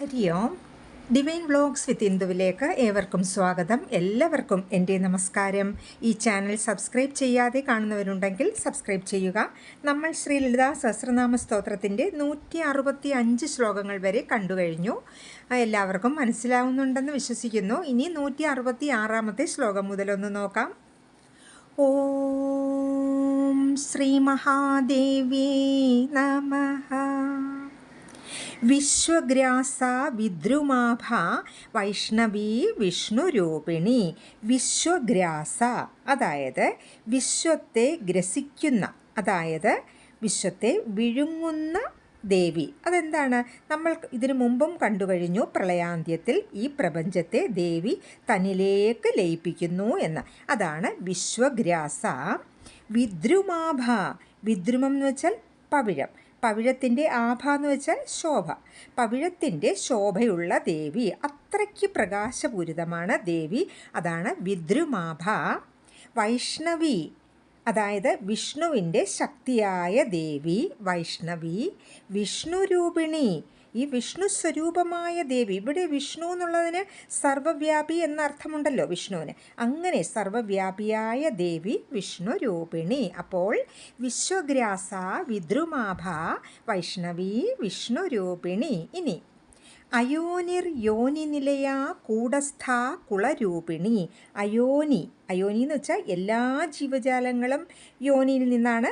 ഹരി ഓം. Divine vlogs വിത്ത് ഇന്ദുവിലേക്ക് ഏവർക്കും സ്വാഗതം. എല്ലാവർക്കും എൻ്റെ നമസ്കാരം. ഈ ചാനൽ സബ്സ്ക്രൈബ് ചെയ്യാതെ കാണുന്നവരുണ്ടെങ്കിൽ സബ്സ്ക്രൈബ് ചെയ്യുക. നമ്മൾ ശ്രീ ലളിതാ സഹസ്രനാമ സ്തോത്രത്തിൻ്റെ 165 ശ്ലോകങ്ങൾ വരെ കണ്ടു കഴിഞ്ഞു. എല്ലാവർക്കും മനസ്സിലാവുന്നുണ്ടെന്ന് വിശ്വസിക്കുന്നു. ഇനി 166 ശ്ലോകം മുതലൊന്ന് നോക്കാം. ഓം ശ്രീ മഹാദേവി നമഃ. വിശ്വഗ്രാസ വിദ്രുമാഭ വൈഷ്ണവി വിഷ്ണുരൂപിണി. വിശ്വഗ്രാസ അതായത് വിശ്വത്തെ ഗ്രസിക്കുന്ന, അതായത് വിശ്വത്തെ വിഴുങ്ങുന്ന ദേവി. അതെന്താണ്? നമ്മൾ ഇതിനു മുമ്പും കണ്ടു കഴിഞ്ഞു. പ്രളയാന്ത്യത്തിൽ ഈ പ്രപഞ്ചത്തെ ദേവി തന്നിലേക്ക് ലയിപ്പിക്കുന്നു എന്ന്. അതാണ് വിശ്വഗ്രാസ. വിദ്രുമാഭ, വിദ്രുമം എന്ന് വെച്ചാൽ പവിഴം, പവിഴത്തിൻ്റെ ആഭ എന്ന് വെച്ചാൽ ശോഭ, പവിഴത്തിൻ്റെ ശോഭയുള്ള ദേവി. അത്രയ്ക്ക് പ്രകാശപൂരിതമാണ് ദേവി. അതാണ് വിദ്രുമാഭ. വൈഷ്ണവി അതായത് വിഷ്ണുവിൻ്റെ ശക്തിയായ ദേവി വൈഷ്ണവി. വിഷ്ണുരൂപിണി, ഈ വിഷ്ണു സ്വരൂപമായ ദേവി. ഇവിടെ വിഷ്ണു എന്നുള്ളതിന് സർവ്വവ്യാപി എന്ന അർത്ഥമുണ്ടല്ലോ വിഷ്ണുവിന്. അങ്ങനെ സർവ്വവ്യാപിയായ ദേവി വിഷ്ണുരൂപിണി. അപ്പോൾ വിശ്വഗ്രാസ വിദ്രുമാഭ വൈഷ്ണവി വിഷ്ണുരൂപിണി. ഇനി അയോനിർ യോനി നിലയ കൂടസ്ഥ കുളരൂപിണി. അയോനി, അയോനി എന്ന് വെച്ചാൽ എല്ലാ ജീവജാലങ്ങളും യോനിയിൽ നിന്നാണ്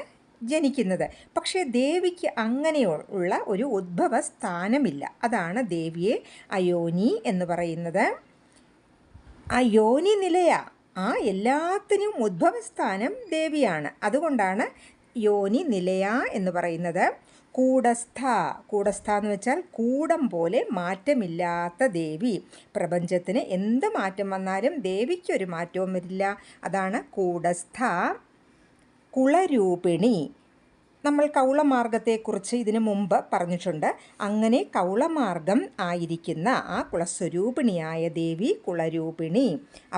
ജനിക്കുന്നത്. പക്ഷേ ദേവിക്ക് അങ്ങനെയുള്ള ഒരു ഉദ്ഭവ സ്ഥാനമില്ല. അതാണ് ദേവിയെ അയോനി എന്ന് പറയുന്നത്. ആ യോനി നിലയ, ആ എല്ലാത്തിനും ഉദ്ഭവസ്ഥാനം ദേവിയാണ്. അതുകൊണ്ടാണ് യോനി നിലയ എന്ന് പറയുന്നത്. കൂടസ്ഥ, കൂടസ്ഥ എന്ന് വെച്ചാൽ കൂടം പോലെ മാറ്റമില്ലാത്ത ദേവി. പ്രപഞ്ചത്തിന് എന്ത് മാറ്റം വന്നാലും ദേവിക്കൊരു മാറ്റവും വരില്ല. അതാണ് കൂടസ്ഥ. കുളരൂപിണി, നമ്മൾ കൗളമാർഗത്തെക്കുറിച്ച് ഇതിനു മുമ്പ് പറഞ്ഞിട്ടുണ്ട്. അങ്ങനെ കൗളമാർഗം ആയിരിക്കുന്ന ആ കുളസ്വരൂപിണിയായ ദേവി കുളരൂപിണി.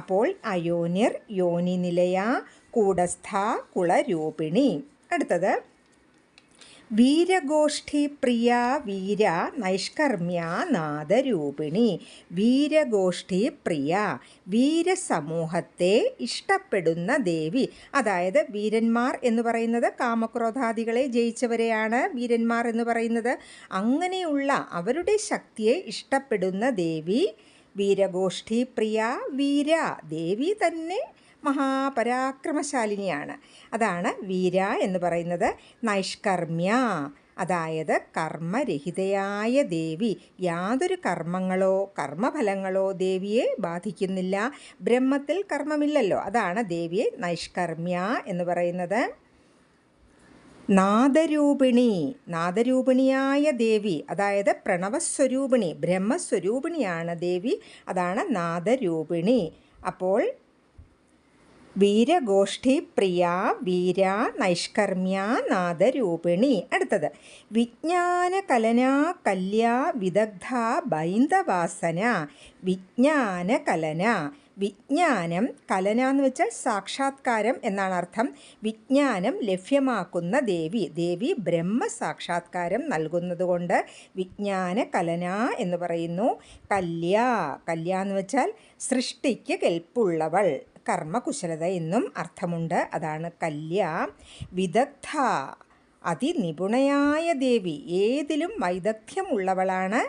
അപ്പോൾ അയോനിർ യോനി നിലയ കൂടസ്ഥ കുളരൂപിണി. അടുത്തത് വീരഗോഷ്ഠി പ്രിയ വീര നൈഷ്കർമ്മ്യ നാദരൂപിണി. വീരഗോഷ്ഠി പ്രിയ, വീരസമൂഹത്തെ ഇഷ്ടപ്പെടുന്ന ദേവി. അതായത് വീരന്മാർ എന്ന് പറയുന്നത് കാമക്രോധാദികളെ ജയിച്ചവരെയാണ് വീരന്മാർ എന്ന് പറയുന്നത്. അങ്ങനെയുള്ള അവരുടെ ശക്തിയെ ഇഷ്ടപ്പെടുന്ന ദേവി വീരഗോഷ്ഠി പ്രിയ വീര. ദേവി തന്നെ മഹാപരാക്രമശാലിനിയാണ്. അതാണ് വീര എന്ന് പറയുന്നത്. നൈഷ്കർമ്മ്യ അതായത് കർമ്മരഹിതയായ ദേവി. യാതൊരു കർമ്മങ്ങളോ കർമ്മഫലങ്ങളോ ദേവിയെ ബാധിക്കുന്നില്ല. ബ്രഹ്മത്തിൽ കർമ്മമില്ലല്ലോ. അതാണ് ദേവിയെ നൈഷ്കർമ്മ്യ എന്ന് പറയുന്നത്. നാദരൂപിണി, നാദരൂപിണിയായ ദേവി, അതായത് പ്രണവസ്വരൂപിണി ബ്രഹ്മസ്വരൂപിണിയാണ് ദേവി. അതാണ് നാദരൂപിണി. അപ്പോൾ വീരഗോഷ്ഠി പ്രിയ വീര നൈഷ്കർമ്മ്യ നാദരൂപിണി. അടുത്തത് വിജ്ഞാന കലന കല്യ വിദഗ്ധ ബൈന്ദവാസന. വിജ്ഞാന കലന, വിജ്ഞാനം, കലന എന്ന് വെച്ചാൽ സാക്ഷാത്കാരം എന്നാണ് അർത്ഥം. വിജ്ഞാനം ലഭ്യമാക്കുന്ന ദേവി. ദേവി ബ്രഹ്മസാക്ഷാത്കാരം നൽകുന്നതുകൊണ്ട് വിജ്ഞാന കലന എന്ന് പറയുന്നു. കല്യ, കല്യ എന്ന് വെച്ചാൽ സൃഷ്ടിക്ക് കെൽപ്പുള്ളവൾ, കർമ്മകുശലത എന്നും അർത്ഥമുണ്ട്. അതാണ് കല്യ. വിദഗ്ധ, അതിനിപുണയായ ദേവി. ഏതിലും വൈദഗ്ധ്യമുള്ളവളാണ്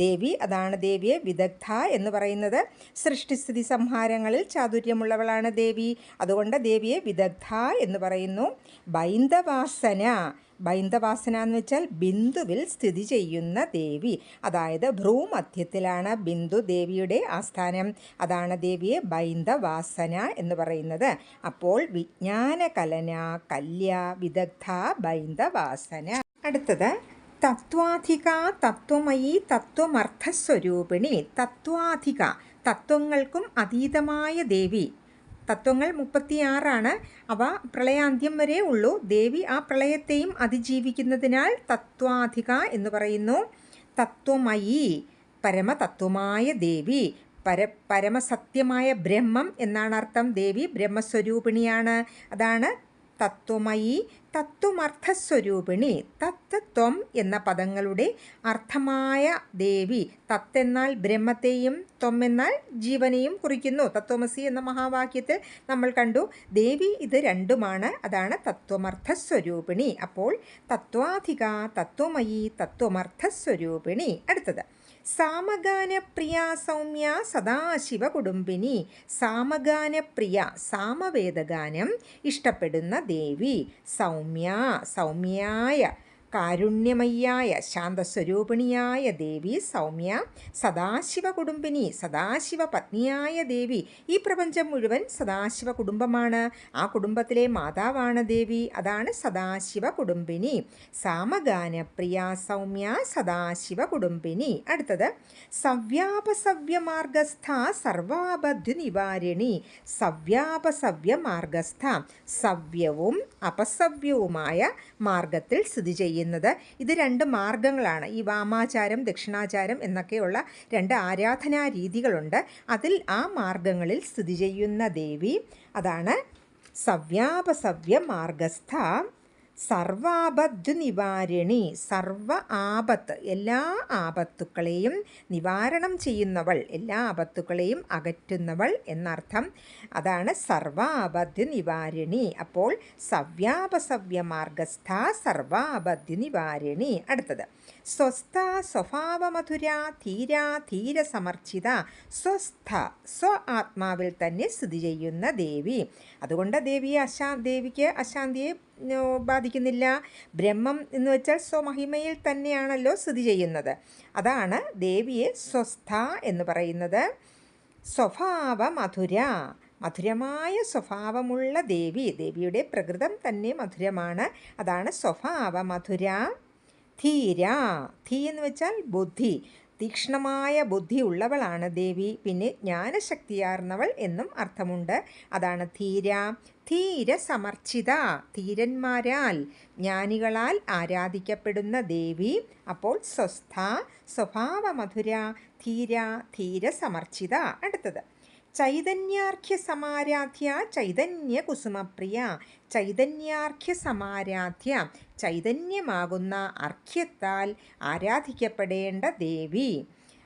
ദേവി. അതാണ് ദേവിയെ വിദഗ്ധ എന്ന് പറയുന്നത്. സൃഷ്ടിസ്ഥിതി സംഹാരങ്ങളിൽ ചാതുര്യമുള്ളവളാണ് ദേവി. അതുകൊണ്ട് ദേവിയെ വിദഗ്ധ എന്ന് പറയുന്നു. ബൈന്ദവാസന, ബൈന്ദവാസന എന്ന് വെച്ചാൽ ബിന്ദുവിൽ സ്ഥിതി ചെയ്യുന്ന ദേവി. അതായത് ഭ്രൂമധ്യത്തിലാണ് ബിന്ദു ദേവിയുടെ ആസ്ഥാനം. അതാണ് ദേവിയെ ബൈന്ദവാസന എന്ന് പറയുന്നത്. അപ്പോൾ വിജ്ഞാന കലന കല്യ വിദഗ്ധ ബൈന്ദവാസന. അടുത്തത് തത്വാധിക തത്വമയി തത്വമർത്ഥസ്വരൂപിണി. തത്വാധിക, തത്വങ്ങൾക്കും അതീതമായ ദേവി. തത്വങ്ങൾ 36 അവ പ്രളയാന്ത്യം വരെ ഉള്ളൂ. ദേവി ആ പ്രളയത്തെയും അതിജീവിക്കുന്നതിനാൽ തത്വാധിക എന്ന് പറയുന്നു. തത്വമയി, പരമതത്വമായ ദേവി. പരമസത്യമായ ബ്രഹ്മം എന്നാണ് അർത്ഥം. ദേവി ബ്രഹ്മസ്വരൂപിണിയാണ്. അതാണ് തത്വമയി തത്വമർത്ഥസ്വരൂപിണി, തത്ത് ത്വം എന്ന പദങ്ങളുടെ അർത്ഥമായ ദേവി. തത്ത് എന്നാൽ ബ്രഹ്മത്തെയും ത്വം എന്നാൽ ജീവനെയും കുറിക്കുന്നു. തത്വമസി എന്ന മഹാവാക്യത്തിൽ നമ്മൾ കണ്ടു. ദേവി ഇത് രണ്ടുമാണ്. അതാണ് തത്വമർത്ഥസ്വരൂപിണി. അപ്പോൾ തത്വാധിക, തത്വമയി, തത്വമർത്ഥസ്വരൂപിണി. അടുത്തത് സാമഗാനപ്രിയ സൗമ്യ സദാശിവകുടുംബിനി. സാമഗാനപ്രിയ, സാമവേദഗാനം ഇഷ്ടപ്പെടുന്ന ദേവി. സൗമ്യ, സൗമ്യായ കാരുണ്യമയ്യായ ശാന്തസ്വരൂപിണിയായ ദേവി സൗമ്യ. സദാശിവ കുടുംബിനി, സദാശിവ പത്നിയായ ദേവി. ഈ പ്രപഞ്ചം മുഴുവൻ സദാശിവ കുടുംബമാണ്. ആ കുടുംബത്തിലെ മാതാവാണ് ദേവി. അതാണ് സദാശിവ കുടുംബിനി. സാമഗാനപ്രിയ സൗമ്യ സദാശിവ കുടുംബിനി. അടുത്തത് സവ്യാപസവ്യമാർഗസ്ഥ സർവാപദ്യുനിവാരിണി. സവ്യാപസവ്യമാർഗസ്ഥ, സവ്യവും അപസവ്യവുമായ മാർഗത്തിൽ സ്ഥിതി ചെയ്യുന്നത്. ഇത് രണ്ട് മാർഗങ്ങളാണ്. ഈ വാമാചാരം ദക്ഷിണാചാരം എന്നൊക്കെയുള്ള രണ്ട് ആരാധനാ രീതികളുണ്ട്. അതിൽ ആ മാർഗങ്ങളിൽ സ്ഥിതി ചെയ്യുന്ന ദേവി അതാണ് സവ്യാപസവ്യ മാർഗസ്ഥ സർവാപദ്നിവാരിണി. സർവ ആപത്ത്, എല്ലാ ആപത്തുക്കളെയും നിവാരണം ചെയ്യുന്നവൾ, എല്ലാ ആപത്തുക്കളെയും അകറ്റുന്നവൾ എന്നർത്ഥം. അതാണ് സർവാപദ്നിവാരിണി. അപ്പോൾ സവ്യാപസവ്യ മാർഗസ്ഥ സർവാപദ്നിവാരിണി. അടുത്തത് സ്വസ്ഥ സ്വഭാവമധുര ധീര ധീരസമർച്ചിത. സ്വസ്ഥ, സ്വ ആത്മാവിൽ തന്നെ സ്ഥിതി ചെയ്യുന്ന ദേവി. അതുകൊണ്ട് ദേവിക്ക് അശാന്തിയെ ബാധിക്കുന്നില്ല. ബ്രഹ്മം എന്ന് വെച്ചാൽ സ്വമഹിമയിൽ തന്നെയാണല്ലോ സ്ഥിതി ചെയ്യുന്നത്. അതാണ് ദേവിയെ സ്വസ്ഥ എന്ന് പറയുന്നത്. സ്വഭാവമധുര, മധുരമായ സ്വഭാവമുള്ള ദേവി. ദേവിയുടെ പ്രകൃതം തന്നെ മധുരമാണ്. അതാണ് സ്വഭാവമധുര. ധീര, ധീ എന്ന് വെച്ചാൽ ബുദ്ധി, തീക്ഷ്ണമായ ബുദ്ധി ഉള്ളവളാണ് ദേവി. പിന്നെ ജ്ഞാനശക്തിയാർന്നവൾ എന്നും അർത്ഥമുണ്ട്. അതാണ് ധീര. ധീരസമർച്ചിത, ധീരന്മാരാൽ ജ്ഞാനികളാൽ ആരാധിക്കപ്പെടുന്ന ദേവി. അപ്പോൾ സ്വസ്ഥ, സ്വഭാവമധുര, ധീര, ധീരസമർച്ചിത. അടുത്തത് ചൈതന്യാർഘ്യ സമാരാധ്യ ചൈതന്യ കുസുമപ്രിയ. ചൈതന്യാർഘ്യ സമാരാധ്യ, ചൈതന്യമാകുന്ന അർഘ്യത്താൽ ആരാധിക്കപ്പെടേണ്ട ദേവി.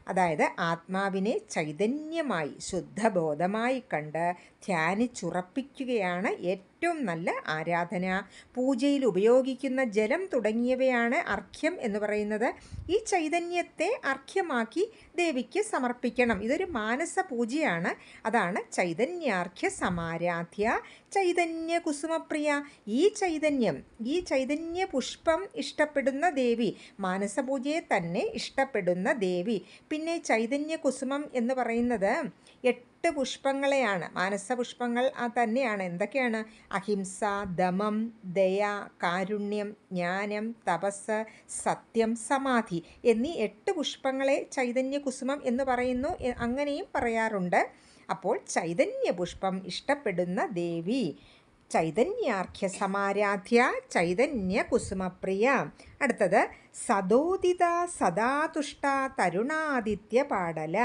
അതായത് ആത്മാവിനെ ചൈതന്യമായി ശുദ്ധബോധമായി കണ്ട് ധ്യാനിച്ചുറപ്പിക്കുകയാണ് ഏറ്റവും നല്ല ആരാധന. പൂജയിൽ ഉപയോഗിക്കുന്ന ജലം തുടങ്ങിയവയാണ് അർഘ്യം എന്ന് പറയുന്നത്. ഈ ചൈതന്യത്തെ അർഘ്യമാക്കി ദേവിക്ക് സമർപ്പിക്കണം. ഇതൊരു മാനസ പൂജയാണ്. അതാണ് ചൈതന്യാർഘ്യ സമാരാധ്യ ചൈതന്യ കുസുമപ്രിയ. ഈ ചൈതന്യ പുഷ്പം ഇഷ്ടപ്പെടുന്ന ദേവി, മാനസപൂജയെ തന്നെ ഇഷ്ടപ്പെടുന്ന ദേവി. പിന്നെ ചൈതന്യ കുസുമം എന്ന് പറയുന്നത് 8 പുഷ്പങ്ങളെയാണ്. മാനസപുഷ്പങ്ങൾ തന്നെയാണ്. എന്തൊക്കെയാണ്? അഹിംസ, ദമം, ദയ, കാരുണ്യം, ജ്ഞാനം, തപസ്, സത്യം, സമാധി എന്നീ 8 പുഷ്പങ്ങളെ ചൈതന്യ കുസുമം എന്ന് പറയുന്നു. അങ്ങനെയും പറയാറുണ്ട്. അപ്പോൾ ചൈതന്യ പുഷ്പം ഇഷ്ടപ്പെടുന്ന ദേവി ചൈതന്യാർഘ്യ സമാരാധ്യ ചൈതന്യ കുസുമപ്രിയ. അടുത്തത് സദോദിത സദാതുഷ്ട തരുണാദിത്യ പാടല.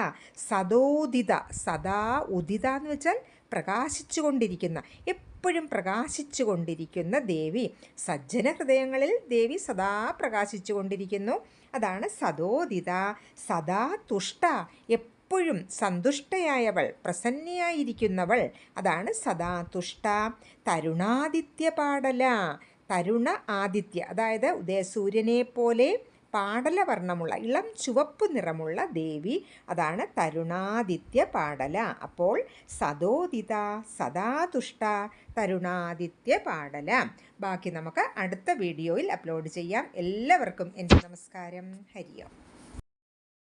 സദോദിത, സദാ ഉദിത എന്ന് വെച്ചാൽ പ്രകാശിച്ചു കൊണ്ടിരിക്കുന്ന, എപ്പോഴും പ്രകാശിച്ചു കൊണ്ടിരിക്കുന്ന ദേവി. സജ്ജന ഹൃദയങ്ങളിൽ ദേവി സദാ പ്രകാശിച്ചു കൊണ്ടിരിക്കുന്നു. അതാണ് സദോദിത. സദാ തുഷ്ട, എപ്പോഴും സന്തുഷ്ടയായവൾ, പ്രസന്നയായിരിക്കുന്നവൾ. അതാണ് സദാ തുഷ്ട. തരുണാദിത്യ പാടല, തരുണ ആദിത്യ, അതായത് ഉദയസൂര്യനെ പോലെ പാടലവർണ്ണമുള്ള, ഇളം ചുവപ്പ് നിറമുള്ള ദേവി. അതാണ് തരുണാദിത്യ പാടല. അപ്പോൾ സദോദിത, സദാതുഷ്ട, തരുണാദിത്യ പാടല. ബാക്കി നമുക്ക് അടുത്ത വീഡിയോയിൽ അപ്ലോഡ് ചെയ്യാം. എല്ലാവർക്കും എൻ്റെ നമസ്കാരം. ഹരിയോം.